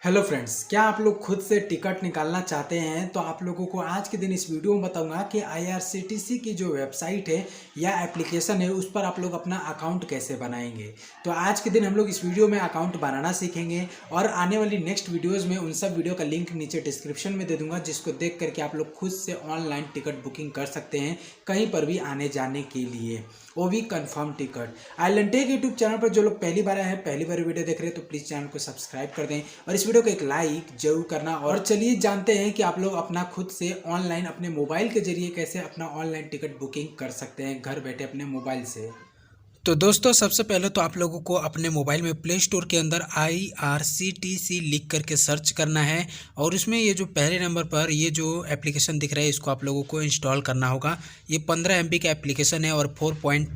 Hello friends, क्या आप लोग खुद से टिकट निकालना चाहते हैं? तो आप लोगों को आज के दिन इस वीडियो में बताऊंगा कि आईआरसीटीसी की जो वेबसाइट है या एप्लीकेशन है उस पर आप लोग अपना अकाउंट कैसे बनाएंगे। तो आज के दिन हम लोग इस वीडियो में अकाउंट बनाना सीखेंगे और आने वाली नेक्स्ट वीडियोज़ में उन सब वीडियो का लिंक नीचे डिस्क्रिप्शन में दे दूंगा, जिसको देख करके आप लोग खुद से ऑनलाइन टिकट बुकिंग कर सकते हैं कहीं पर भी आने जाने के लिए, वो भी confirm ticket. Island take YouTube channel पर जो लोग पहली बार आए हैं, पहली बार वीडियो देख रहे हैं, तो प्लीज़ चैनल को सब्सक्राइब कर दें और इस वीडियो को एक लाइक जरूर करना। और चलिए जानते हैं कि आप लोग अपना खुद से ऑनलाइन अपने मोबाइल के जरिए कैसे अपना ऑनलाइन टिकट बुकिंग कर सकते हैं घर बैठे अपने मोबाइल से। तो दोस्तों, सबसे पहले तो आप लोगों को अपने मोबाइल में प्ले स्टोर के अंदर IRCTC लिख करके सर्च करना है और उसमें ये जो पहले नंबर पर ये जो एप्लीकेशन दिख रहा है इसको आप लोगों को इंस्टॉल करना होगा। ये 15 MB का एप्लीकेशन है और 4 पॉइंट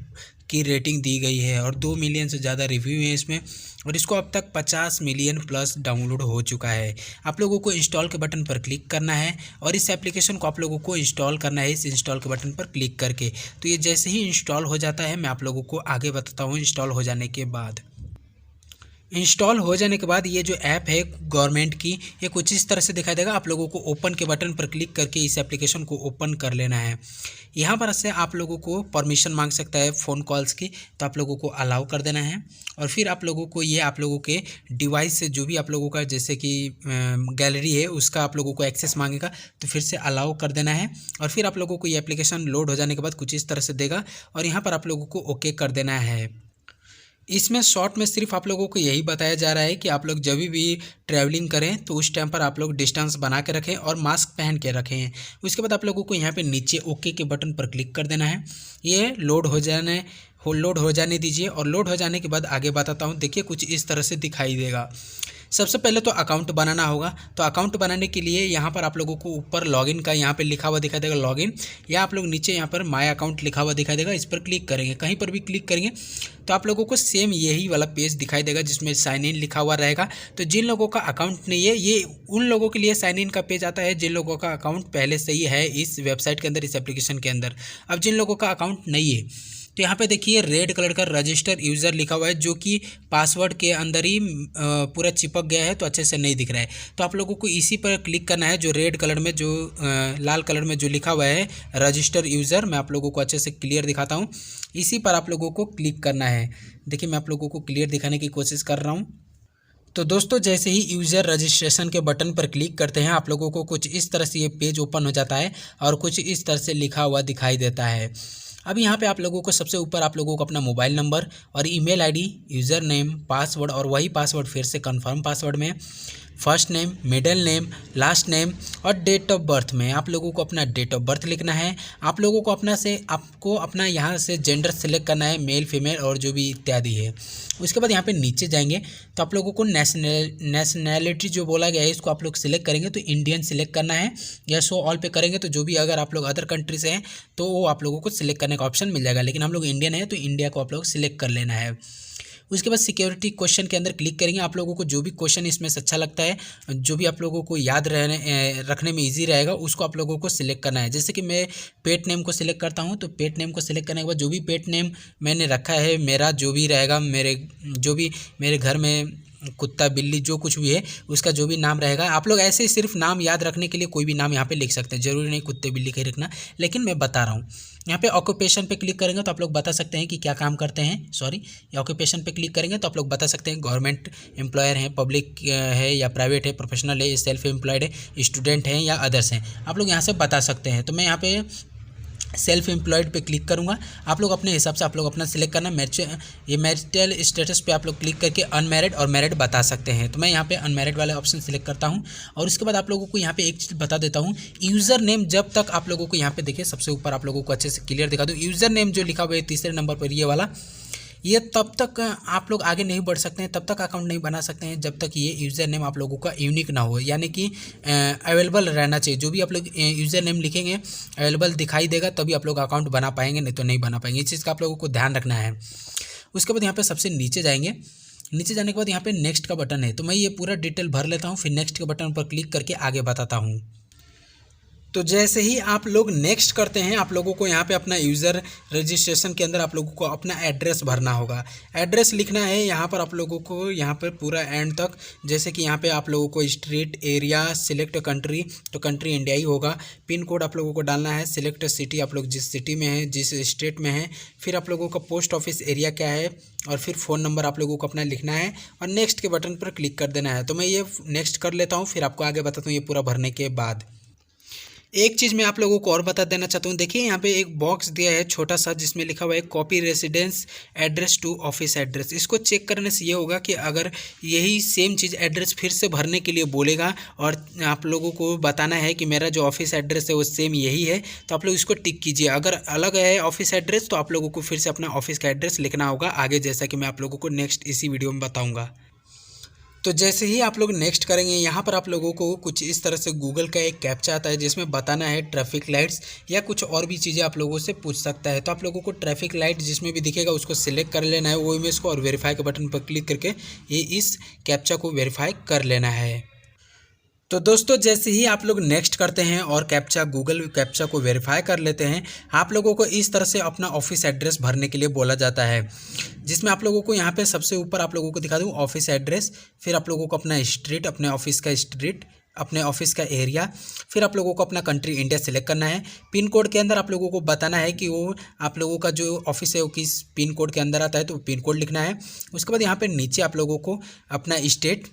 की रेटिंग दी गई है और 2 मिलियन से ज़्यादा रिव्यू है इसमें, और इसको अब तक 50 मिलियन प्लस डाउनलोड हो चुका है। आप लोगों को इंस्टॉल के बटन पर क्लिक करना है और इस एप्लीकेशन को आप लोगों को इंस्टॉल करना है इस इंस्टॉल के बटन पर क्लिक करके। तो ये जैसे ही इंस्टॉल हो जाता है मैं आप लोगों को आगे बताता हूँ। इंस्टॉल हो जाने के बाद ये जो ऐप है गवर्नमेंट की, ये कुछ इस तरह से दिखाई देगा। आप लोगों को ओपन के बटन पर क्लिक करके इस एप्लीकेशन को ओपन कर लेना है। यहाँ पर से आप लोगों को परमिशन मांग सकता है फ़ोन कॉल्स की, तो आप लोगों को अलाउ कर देना है। और फिर आप लोगों को ये आप लोगों के डिवाइस से जो भी आप लोगों का जैसे कि गैलरी है उसका आप लोगों को एक्सेस मांगेगा, तो फिर से अलाउ कर देना है। और फिर आप लोगों को ये एप्लीकेशन लोड हो जाने के बाद कुछ इस तरह से देगा और यहाँ पर आप लोगों को ओके कर देना है। इसमें शॉर्ट में सिर्फ आप लोगों को यही बताया जा रहा है कि आप लोग जब भी ट्रैवलिंग करें तो उस टाइम पर आप लोग डिस्टेंस बना के रखें और मास्क पहन के रखें। उसके बाद आप लोगों को यहाँ पे नीचे ओके के बटन पर क्लिक कर देना है। ये लोड हो जाने दीजिए और लोड हो जाने के बाद आगे बताता हूँ। देखिए कुछ इस तरह से दिखाई देगा। सबसे पहले तो अकाउंट बनाना होगा। तो अकाउंट बनाने के लिए यहाँ पर आप लोगों को ऊपर लॉगिन का यहाँ पे लिखा हुआ दिखाई देगा लॉगिन, या आप लोग नीचे यहाँ पर माय अकाउंट लिखा हुआ दिखाई देगा, इस पर क्लिक करेंगे। कहीं पर भी क्लिक करेंगे तो आप लोगों को सेम यही वाला पेज दिखाई देगा जिसमें साइन इन लिखा हुआ रहेगा। तो जिन लोगों का अकाउंट नहीं है, ये उन लोगों के लिए साइन इन का पेज आता है जिन लोगों का अकाउंट पहले से ही है इस वेबसाइट के अंदर, इस एप्लीकेशन के अंदर। अब जिन लोगों का अकाउंट नहीं है तो यहाँ पे देखिए रेड कलर का रजिस्टर यूज़र लिखा हुआ है, जो कि पासवर्ड के अंदर ही पूरा चिपक गया है, तो अच्छे से नहीं दिख रहा है। तो आप लोगों को इसी पर क्लिक करना है जो रेड कलर में जो लाल कलर में जो लिखा हुआ है रजिस्टर यूज़र। मैं आप लोगों को अच्छे से क्लियर दिखाता हूँ। इसी पर आप लोगों को क्लिक करना है। देखिए मैं आप लोगों को क्लियर दिखाने की कोशिश कर रहा हूँ। तो दोस्तों, जैसे ही यूज़र रजिस्ट्रेशन के बटन पर क्लिक करते हैं आप लोगों को कुछ इस तरह से ये पेज ओपन हो जाता है और कुछ इस तरह से लिखा हुआ दिखाई देता है। अब यहाँ पे आप लोगों को सबसे ऊपर आप लोगों को अपना मोबाइल नंबर और email ID, user name, password और वही पासवर्ड फिर से कंफर्म पासवर्ड में, first name, middle name, last name और डेट ऑफ बर्थ में आप लोगों को अपना डेट ऑफ बर्थ लिखना है। आप लोगों को आपको अपना यहाँ से जेंडर सेलेक्ट करना है, मेल फीमेल और जो भी इत्यादि है। उसके बाद यहाँ पे नीचे जाएंगे तो आप लोगों को नेशनैलिटी जो बोला गया है इसको आप लोग सिलेक्ट करेंगे तो इंडियन सिलेक्ट करना है, या शो ऑल पे करेंगे तो जो भी अगर आप लोग अदर कंट्री से हैं तो वो आप लोगों को सिलेक्ट करने का ऑप्शन मिल जाएगा। लेकिन हम लोग इंडियन है तो इंडिया को आप लोग सिलेक्ट कर लेना है। उसके बाद सिक्योरिटी क्वेश्चन के अंदर क्लिक करेंगे। आप लोगों को जो भी क्वेश्चन इसमें से अच्छा लगता है, जो भी आप लोगों को याद रखने में इजी रहेगा, उसको आप लोगों को सिलेक्ट करना है। जैसे कि मैं पेट नेम को सिलेक्ट करता हूं, तो पेट नेम को सिलेक्ट करने के बाद जो भी पेट नेम मैंने रखा है, मेरा जो भी रहेगा, मेरे घर में कुत्ता बिल्ली जो कुछ भी है उसका जो भी नाम रहेगा, आप लोग ऐसे ही सिर्फ नाम याद रखने के लिए कोई भी नाम यहाँ पे लिख सकते हैं, ज़रूरी नहीं कुत्ते बिल्ली का ही रखना, लेकिन मैं बता रहा हूँ। यहाँ पे ऑक्यूपेशन पे क्लिक करेंगे तो आप लोग बता सकते हैं कि क्या काम करते हैं। ऑक्यूपेशन पे क्लिक करेंगे तो आप लोग बता सकते हैं गवर्नमेंट एम्प्लॉयर हैं, पब्लिक है या प्राइवेट है, प्रोफेशनल है, सेल्फ एम्प्लॉयड है, स्टूडेंट हैं या अदर्स हैं, आप लोग यहाँ से बता सकते हैं। तो मैं यहाँ पे सेल्फ एम्प्लॉयड पे क्लिक करूँगा। आप लोग अपने हिसाब से आप लोग अपना सिलेक्ट करना। ये मैरिटल स्टेटस पे आप लोग क्लिक करके अनमैरिड और मैरिड बता सकते हैं। तो मैं यहाँ पे अनमैरिड वाले ऑप्शन सिलेक्ट करता हूँ। और उसके बाद आप लोगों को यहाँ पे एक चीज़ बता देता हूँ, यूज़र नेम जब तक आप लोगों को यहाँ पे देखिए सबसे ऊपर आप लोगों को अच्छे से क्लियर दिखा दूँ, यूज़र नेम जो लिखा हुआ है तीसरे नंबर पर ये वाला, ये तब तक आप लोग आगे नहीं बढ़ सकते हैं, तब तक अकाउंट नहीं बना सकते हैं जब तक ये यूज़र नेम आप लोगों का यूनिक ना हो, यानी कि अवेलेबल रहना चाहिए। जो भी आप लोग यूज़र नेम लिखेंगे अवेलेबल दिखाई देगा तभी आप लोग अकाउंट बना पाएंगे, नहीं तो नहीं बना पाएंगे। इस चीज़ का आप लोगों को ध्यान रखना है। उसके बाद यहाँ पे सबसे नीचे जाएंगे। नीचे जाने के बाद यहाँ पे नेक्स्ट का बटन है, तो मैं ये पूरा डिटेल भर लेता हूँ, फिर नेक्स्ट के बटन पर क्लिक करके आगे बताता हूँ। तो जैसे ही आप लोग नेक्स्ट करते हैं, आप लोगों को यहाँ पे अपना यूज़र रजिस्ट्रेशन के अंदर आप लोगों को अपना एड्रेस भरना होगा। एड्रेस लिखना है यहाँ पर आप लोगों को, यहाँ पर पूरा एंड तक। जैसे कि यहाँ पे आप लोगों को स्ट्रीट, एरिया, सिलेक्ट कंट्री, तो कंट्री इंडिया ही होगा। पिन कोड आप लोगों को डालना है, सिलेक्ट सिटी, आप लोग जिस सिटी में हैं, जिस स्टेट में हैं, फिर आप लोगों का पोस्ट ऑफिस एरिया क्या है, और फिर फ़ोन नंबर आप लोगों को अपना लिखना है और नेक्स्ट के बटन पर क्लिक कर देना है। तो मैं ये नेक्स्ट कर लेता हूँ, फिर आपको आगे बताता हूँ ये पूरा भरने के बाद। एक चीज़ मैं आप लोगों को और बता देना चाहता हूँ। देखिए यहाँ पे एक बॉक्स दिया है छोटा सा, जिसमें लिखा हुआ है copy residence address to office address. इसको चेक करने से ये होगा कि अगर यही सेम चीज़ एड्रेस फिर से भरने के लिए बोलेगा और आप लोगों को बताना है कि मेरा जो ऑफिस एड्रेस है वो सेम यही है, तो आप लोग इसको टिक कीजिए। अगर अलग है ऑफिस एड्रेस तो आप लोगों को फिर से अपना ऑफिस का एड्रेस लिखना होगा आगे, जैसा कि मैं आप लोगों को नेक्स्ट इसी वीडियो में बताऊँगा। तो जैसे ही आप लोग नेक्स्ट करेंगे, यहाँ पर आप लोगों को कुछ इस तरह से गूगल का एक कैप्चा आता है जिसमें बताना है ट्रैफिक लाइट्स या कुछ और भी चीज़ें आप लोगों से पूछ सकता है। तो आप लोगों को ट्रैफिक लाइट जिसमें भी दिखेगा उसको सिलेक्ट कर लेना है, वो इमेज को, और वेरीफाई के बटन पर क्लिक करके ये इस कैप्चा को वेरीफाई कर लेना है। तो दोस्तों जैसे ही आप लोग नेक्स्ट करते हैं और कैप्चा, गूगल कैप्चा को वेरीफाई कर लेते हैं, आप लोगों को इस तरह से अपना ऑफिस एड्रेस भरने के लिए बोला जाता है, जिसमें आप लोगों को यहाँ पे सबसे ऊपर आप लोगों को दिखा दूँ ऑफिस एड्रेस, फिर आप लोगों को अपना स्ट्रीट, अपने ऑफिस का स्ट्रीट, अपने ऑफिस का एरिया, फिर आप लोगों को अपना कंट्री इंडिया सेलेक्ट करना है। पिन कोड के अंदर आप लोगों को बताना है कि वो आप लोगों का जो ऑफिस है वो किस पिन कोड के अंदर आता है, तो पिन कोड लिखना है। उसके बाद यहाँ पर नीचे आप लोगों को अपना स्टेट,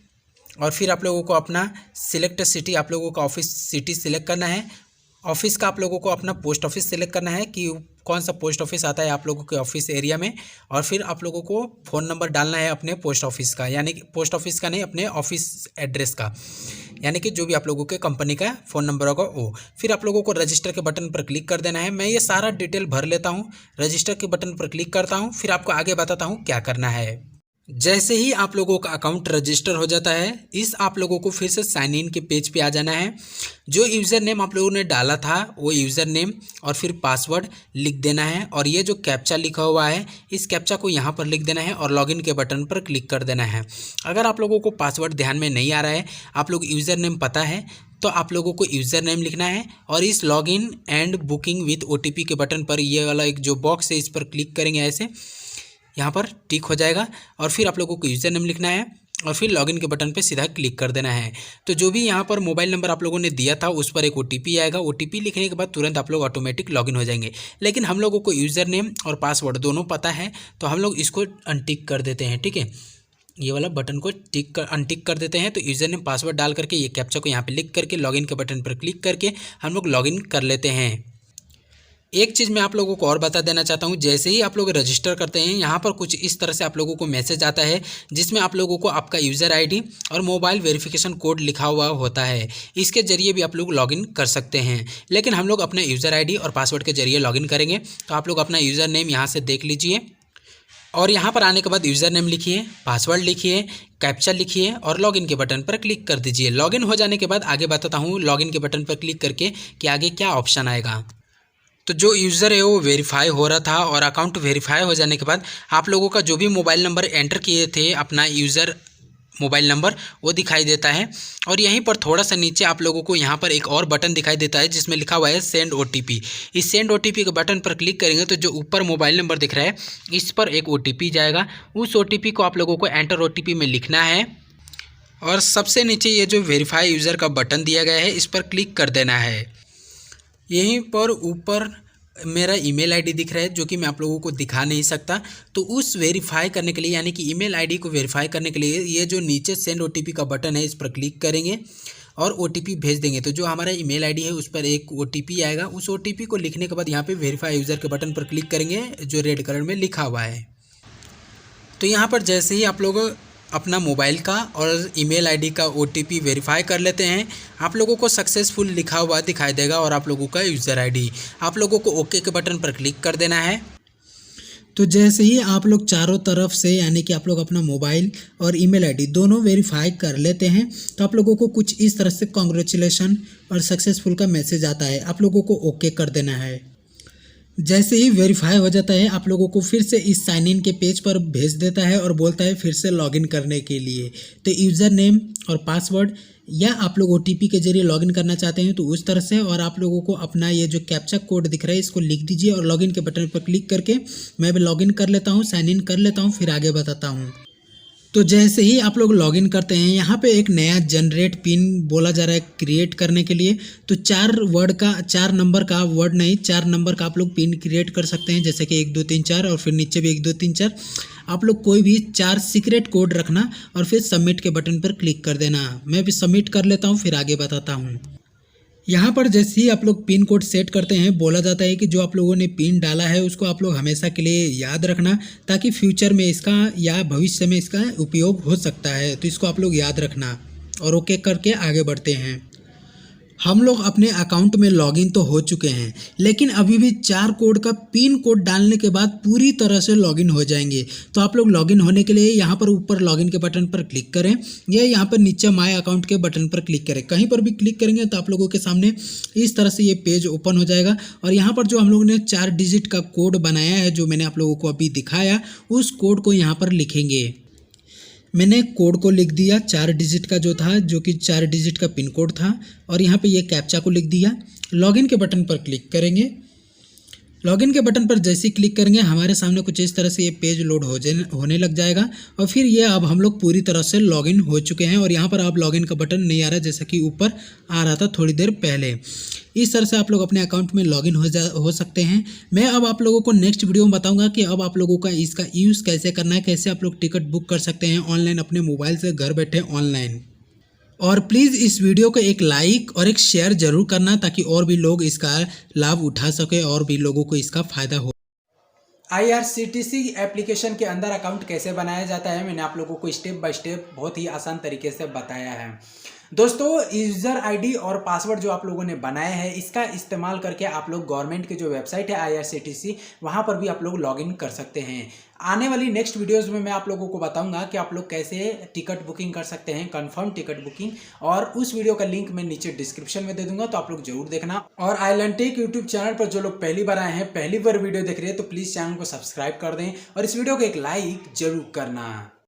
और फिर आप लोगों को अपना सिलेक्ट सिटी, आप लोगों का ऑफिस सिटी सिलेक्ट करना है। ऑफिस का आप लोगों को अपना पोस्ट ऑफिस सिलेक्ट करना है कि कौन सा पोस्ट ऑफिस आता है आप लोगों के ऑफिस एरिया में, और फिर आप लोगों को फ़ोन नंबर डालना है अपने पोस्ट ऑफिस का, यानी कि पोस्ट ऑफिस का नहीं, अपने ऑफिस एड्रेस का, यानी कि जो भी आप लोगों के कंपनी का फ़ोन नंबर होगा वो। फिर आप लोगों को रजिस्टर के बटन पर क्लिक कर देना है। मैं ये सारा डिटेल भर लेता हूँ, रजिस्टर के बटन पर क्लिक करता हूँ, फिर आपको आगे बताता हूँ क्या करना है। जैसे ही आप लोगों का अकाउंट रजिस्टर हो जाता है, इस आप लोगों को फिर से साइन इन के पेज पे आ जाना है। जो यूज़र नेम आप लोगों ने डाला था वो यूज़र नेम और फिर पासवर्ड लिख देना है, और ये जो कैप्चा लिखा हुआ है इस कैप्चा को यहाँ पर लिख देना है और लॉगिन के बटन पर क्लिक कर देना है। अगर आप लोगों को पासवर्ड ध्यान में नहीं आ रहा है, आप लोग यूज़र नेम पता है, तो आप लोगों को यूज़र नेम लिखना है और इस login and booking with OTP के बटन पर, ये वाला एक जो बॉक्स है इस पर क्लिक करेंगे, ऐसे यहाँ पर टिक हो जाएगा, और फिर आप लोगों को यूज़र नेम लिखना है और फिर लॉगिन के बटन पे सीधा क्लिक कर देना है। तो जो भी यहाँ पर मोबाइल नंबर आप लोगों ने दिया था उस पर एक OTP आएगा। OTP लिखने के बाद तुरंत आप लोग ऑटोमेटिक लॉगिन हो जाएंगे। लेकिन हम लोगों को यूज़र नेम और पासवर्ड दोनों पता है, तो हम लोग इसको अनटिक कर देते हैं। ठीक है, ये वाला बटन को अनटिक कर देते हैं। तो यूज़र नेम पासवर्ड डाल करके ये कैप्चा को यहाँ पर लिख करके लॉगिन के बटन पर क्लिक करके हम लोग लॉगिन कर लेते हैं। एक चीज़ मैं आप लोगों को और बता देना चाहता हूँ, जैसे ही आप लोग रजिस्टर करते हैं यहाँ पर कुछ इस तरह से आप लोगों को मैसेज आता है जिसमें आप लोगों को आपका यूज़र आईडी और मोबाइल वेरिफिकेशन कोड लिखा हुआ होता है। इसके ज़रिए भी आप लोग लॉगिन कर सकते हैं, लेकिन हम लोग अपने यूज़र आईडी और पासवर्ड के ज़रिए लॉगिन करेंगे। तो आप लोग अपना यूज़र नेम यहाँ से देख लीजिए, और यहाँ पर आने के बाद यूज़र नेम लिखिए, पासवर्ड लिखिए, कैप्चा लिखिए और लॉगिन के बटन पर क्लिक कर दीजिए। लॉगिन हो जाने के बाद आगे बताता हूँ लॉगिन के बटन पर क्लिक करके कि आगे क्या ऑप्शन आएगा। तो जो यूज़र है वो वेरीफाई हो रहा था, और अकाउंट वेरीफाई हो जाने के बाद आप लोगों का जो भी मोबाइल नंबर एंटर किए थे, अपना यूज़र मोबाइल नंबर, वो दिखाई देता है। और यहीं पर थोड़ा सा नीचे आप लोगों को यहाँ पर एक और बटन दिखाई देता है जिसमें लिखा हुआ है सेंड OTP। इस सेंड OTP के बटन पर क्लिक करेंगे तो जो ऊपर मोबाइल नंबर दिख रहा है इस पर एक OTP जाएगा। उस OTP को आप लोगों को एंटर OTP में लिखना है, और सबसे नीचे ये जो वेरीफाई यूज़र का बटन दिया गया है इस पर क्लिक कर देना है। यहीं पर ऊपर मेरा ईमेल आईडी दिख रहा है जो कि मैं आप लोगों को दिखा नहीं सकता। तो उस वेरीफाई करने के लिए, यानी कि ईमेल आईडी को वेरीफाई करने के लिए, ये जो नीचे सेंड OTP का बटन है इस पर क्लिक करेंगे और OTP भेज देंगे। तो जो हमारा ईमेल आईडी है उस पर एक OTP आएगा। उस OTP को लिखने के बाद यहाँ पे वेरीफाई यूज़र के बटन पर क्लिक करेंगे जो रेड कलर में लिखा हुआ है। तो यहाँ पर जैसे ही आप लोग अपना मोबाइल का और ईमेल आईडी का OTP वेरीफाई कर लेते हैं, आप लोगों को सक्सेसफुल लिखा हुआ दिखाई देगा और आप लोगों का यूज़र आईडी, आप लोगों को ओके के बटन पर क्लिक कर देना है। तो जैसे ही आप लोग चारों तरफ से, यानी कि आप लोग अपना मोबाइल और ईमेल आईडी दोनों वेरीफाई कर लेते हैं, तो आप लोगों को कुछ इस तरह से कॉन्ग्रेचुलेशन और सक्सेसफुल का मैसेज आता है। आप लोगों को ओके कर देना है। जैसे ही वेरीफाई हो जाता है आप लोगों को फिर से इस साइन इन के पेज पर भेज देता है और बोलता है फिर से लॉगिन करने के लिए। तो यूज़र नेम और पासवर्ड या आप लोग ओटीपी के जरिए लॉगिन करना चाहते हैं तो उस तरह से, और आप लोगों को अपना ये जो कैप्चा कोड दिख रहा है इसको लिख दीजिए और लॉगिन के बटन पर क्लिक करके मैं भी लॉगिन कर लेता हूँ, साइन इन कर लेता हूँ, फिर आगे बताता हूँ। तो जैसे ही आप लोग लॉगिन करते हैं यहाँ पे एक नया जनरेट पिन बोला जा रहा है क्रिएट करने के लिए। तो 4 नंबर का वर्ड नहीं, 4 नंबर का आप लोग पिन क्रिएट कर सकते हैं, जैसे कि 1 2 3 4 और फिर नीचे भी 1 2 3 4। आप लोग कोई भी 4 सीक्रेट कोड रखना और फिर सबमिट के बटन पर क्लिक कर देना। मैं भी सबमिट कर लेता हूँ, फिर आगे बताता हूँ। यहाँ पर जैसे ही आप लोग पिन कोड सेट करते हैं बोला जाता है कि जो आप लोगों ने पिन डाला है उसको आप लोग हमेशा के लिए याद रखना, ताकि फ्यूचर में इसका या भविष्य में इसका उपयोग हो सकता है। तो इसको आप लोग याद रखना और ओके करके आगे बढ़ते हैं। हम लोग अपने अकाउंट में लॉगिन तो हो चुके हैं, लेकिन अभी भी 4 कोड का पिन कोड डालने के बाद पूरी तरह से लॉगिन हो जाएंगे। तो आप लोग लॉगिन होने के लिए यहाँ पर ऊपर लॉगिन के बटन पर क्लिक करें या यहाँ पर नीचे माय अकाउंट के बटन पर क्लिक करें। कहीं पर भी क्लिक करेंगे तो आप लोगों के सामने इस तरह से ये पेज ओपन हो जाएगा और यहाँ पर जो हम लोगों ने 4 डिजिट का कोड बनाया है, जो मैंने आप लोगों को अभी दिखाया, उस कोड को यहाँ पर लिखेंगे। मैंने कोड को लिख दिया 4 डिजिट का जो था, जो कि 4 डिजिट का पिन कोड था, और यहाँ पे ये कैप्चा को लिख दिया। लॉगिन के बटन पर क्लिक करेंगे। लॉगिन के बटन पर जैसे ही क्लिक करेंगे हमारे सामने कुछ इस तरह से ये पेज लोड होने लग जाएगा और फिर ये अब हम लोग पूरी तरह से लॉगिन हो चुके हैं। और यहाँ पर अब लॉगिन का बटन नहीं आ रहा, जैसा कि ऊपर आ रहा था थोड़ी देर पहले। इस तरह से आप लोग अपने अकाउंट में लॉगिन हो सकते हैं। मैं अब आप लोगों को नेक्स्ट वीडियो में बताऊंगा कि अब आप लोगों का इसका यूज़ कैसे करना है, कैसे आप लोग टिकट बुक कर सकते हैं ऑनलाइन अपने मोबाइल से घर बैठे ऑनलाइन। और प्लीज़ इस वीडियो को एक लाइक और एक शेयर जरूर करना, ताकि और भी लोग इसका लाभ उठा सके और भी लोगों को इसका फ़ायदा हो। IRCTC एप्लीकेशन के अंदर अकाउंट कैसे बनाया जाता है मैंने आप लोगों को स्टेप बाय स्टेप बहुत ही आसान तरीके से बताया है। दोस्तों, यूज़र आईडी और पासवर्ड जो आप लोगों ने बनाया है इसका इस्तेमाल करके आप लोग गवर्नमेंट की जो वेबसाइट है IRCTC, वहाँ पर भी आप लोग लॉगिन कर सकते हैं। आने वाली नेक्स्ट वीडियोस में मैं आप लोगों को बताऊंगा कि आप लोग कैसे टिकट बुकिंग कर सकते हैं, कंफर्म टिकट बुकिंग, और उस वीडियो का लिंक मैं नीचे डिस्क्रिप्शन में दे दूंगा, तो आप लोग जरूर देखना। और आइलैंड टेक यूट्यूब चैनल पर जो लोग पहली बार आए हैं, पहली बार वीडियो देख रहे हैं, तो प्लीज़ चैनल को सब्सक्राइब कर दें और इस वीडियो को एक लाइक जरूर करना।